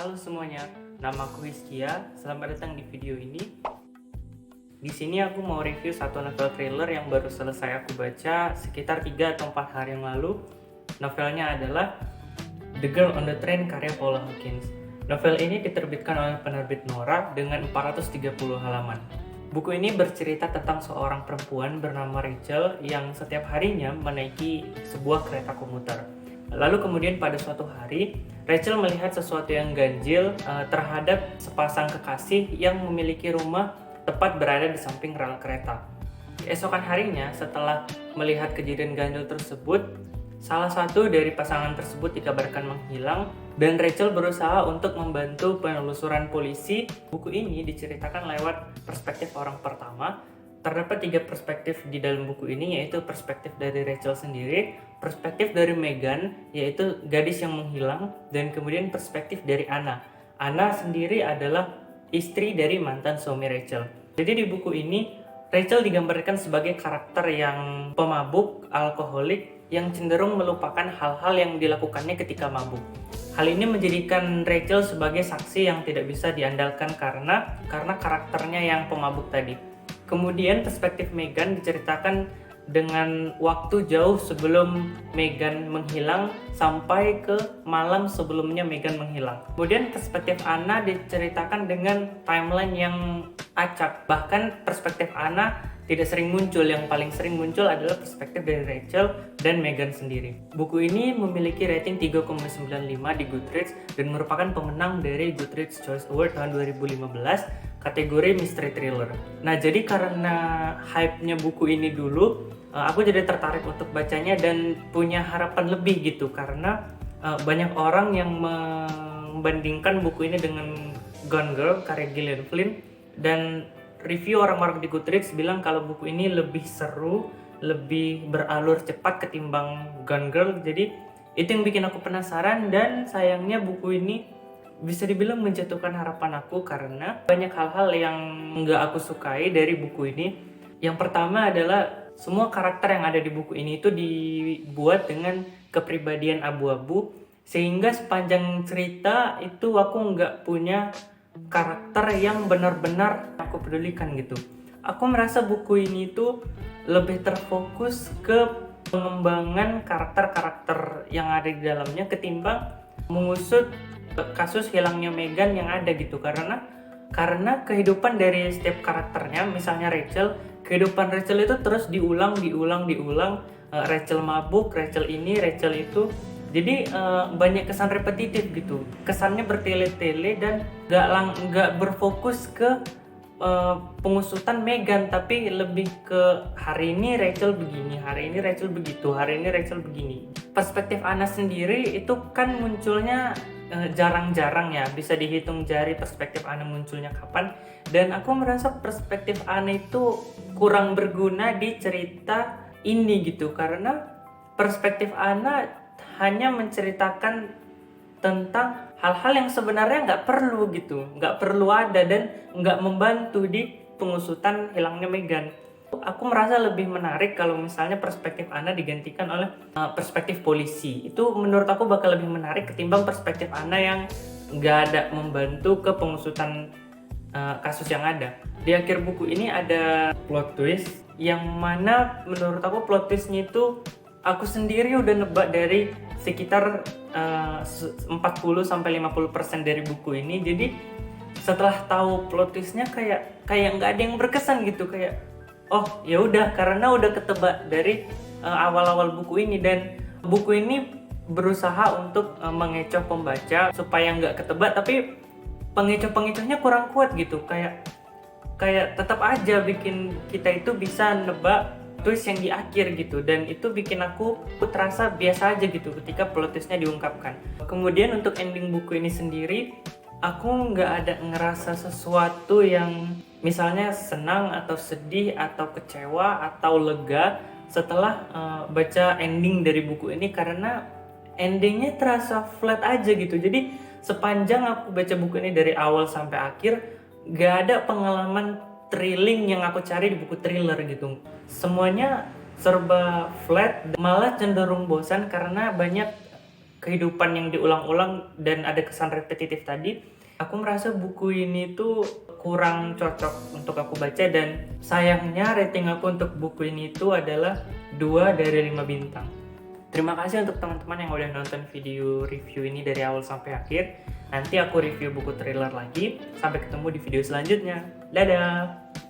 Halo semuanya, nama aku Hizkia. Selamat datang di video ini. Di sini aku mau review satu novel thriller yang baru selesai aku baca sekitar 3 atau 4 hari yang lalu. Novelnya adalah The Girl on the Train karya Paula Hawkins. Novel ini diterbitkan oleh penerbit Nora dengan 430 halaman. Buku ini bercerita tentang seorang perempuan bernama Rachel yang setiap harinya menaiki sebuah kereta komuter. Lalu kemudian pada suatu hari, Rachel melihat sesuatu yang ganjil terhadap sepasang kekasih yang memiliki rumah tepat berada di samping rel kereta. Keesokan harinya, setelah melihat kejadian ganjil tersebut, salah satu dari pasangan tersebut dikabarkan menghilang dan Rachel berusaha untuk membantu penelusuran polisi. Buku ini diceritakan lewat perspektif orang pertama. Terdapat 3 perspektif di dalam buku ini, yaitu perspektif dari Rachel sendiri, perspektif dari Megan, yaitu gadis yang menghilang, dan kemudian perspektif dari Anna. Anna sendiri adalah istri dari mantan suami Rachel. Jadi di buku ini, Rachel digambarkan sebagai karakter yang pemabuk, alkoholik, yang cenderung melupakan hal-hal yang dilakukannya ketika mabuk. Hal ini menjadikan Rachel sebagai saksi yang tidak bisa diandalkan karena karakternya yang pemabuk tadi. Kemudian perspektif Megan diceritakan dengan waktu jauh sebelum Megan menghilang sampai ke malam sebelumnya Megan menghilang. Kemudian perspektif Anna diceritakan dengan timeline yang acak. Bahkan perspektif Anna tidak sering muncul, yang paling sering muncul adalah perspektif dari Rachel dan Megan sendiri. Buku ini memiliki rating 3,95 di Goodreads dan merupakan pemenang dari Goodreads Choice Award tahun 2015 kategori mystery thriller. Nah, jadi karena hype-nya buku ini dulu, aku jadi tertarik untuk bacanya dan punya harapan lebih gitu karena banyak orang yang membandingkan buku ini dengan Gone Girl karya Gillian Flynn, dan review orang-orang di Goodreads bilang kalau buku ini lebih seru, lebih beralur cepat ketimbang Gone Girl. Jadi itu yang bikin aku penasaran, dan sayangnya buku ini bisa dibilang menjatuhkan harapan aku karena banyak hal-hal yang nggak aku sukai dari buku ini. Yang pertama adalah semua karakter yang ada di buku ini itu dibuat dengan kepribadian abu-abu, sehingga sepanjang cerita itu aku nggak punya karakter yang benar-benar aku pedulikan gitu. Aku merasa buku ini tuh lebih terfokus ke pengembangan karakter-karakter yang ada di dalamnya ketimbang mengusut kasus hilangnya Megan yang ada gitu. Karena kehidupan dari setiap karakternya, misalnya Rachel, kehidupan Rachel itu terus diulang. Rachel mabuk, Rachel ini, Rachel itu. Jadi banyak kesan repetitif gitu, kesannya bertele-tele dan nggak berfokus ke pengusutan Megan, tapi lebih ke hari ini Rachel begini, hari ini Rachel begitu, hari ini Rachel begini. Perspektif Anna sendiri itu kan munculnya jarang-jarang ya, bisa dihitung jari perspektif Anna munculnya kapan, dan aku merasa perspektif Anna itu kurang berguna di cerita ini gitu, karena perspektif Anna hanya menceritakan tentang hal-hal yang sebenarnya nggak perlu gitu, nggak perlu ada dan nggak membantu di pengusutan hilangnya Megan. Aku merasa lebih menarik kalau misalnya perspektif Anna digantikan oleh perspektif polisi. Itu menurut aku bakal lebih menarik ketimbang perspektif Anna yang nggak ada membantu ke pengusutan kasus yang ada. Di akhir buku ini ada plot twist yang mana menurut aku plot twistnya itu aku sendiri udah nebak dari sekitar 40-50% dari buku ini. Jadi setelah tahu plot twistnya kayak nggak ada yang berkesan gitu, kayak oh ya udah, karena udah ketebak dari awal-awal buku ini, dan buku ini berusaha untuk mengecoh pembaca supaya nggak ketebak, tapi pengecoh-pengecohnya kurang kuat gitu, kayak tetap aja bikin kita itu bisa nebak twist yang di akhir gitu, dan itu bikin aku terasa biasa aja gitu ketika plot twistnya diungkapkan. Kemudian untuk ending buku ini sendiri, aku nggak ada ngerasa sesuatu yang misalnya senang atau sedih atau kecewa atau lega setelah baca ending dari buku ini, karena endingnya terasa flat aja gitu. Jadi sepanjang aku baca buku ini dari awal sampai akhir, nggak ada pengalaman thrilling yang aku cari di buku thriller gitu. Semuanya serba flat, malah cenderung bosan karena banyak kehidupan yang diulang-ulang dan ada kesan repetitif tadi, aku merasa buku ini tuh kurang cocok untuk aku baca, dan sayangnya rating aku untuk buku ini itu adalah 2 dari 5 bintang. Terima kasih untuk teman-teman yang udah nonton video review ini dari awal sampai akhir. Nanti aku review buku thriller lagi. Sampai ketemu di video selanjutnya. Dadah!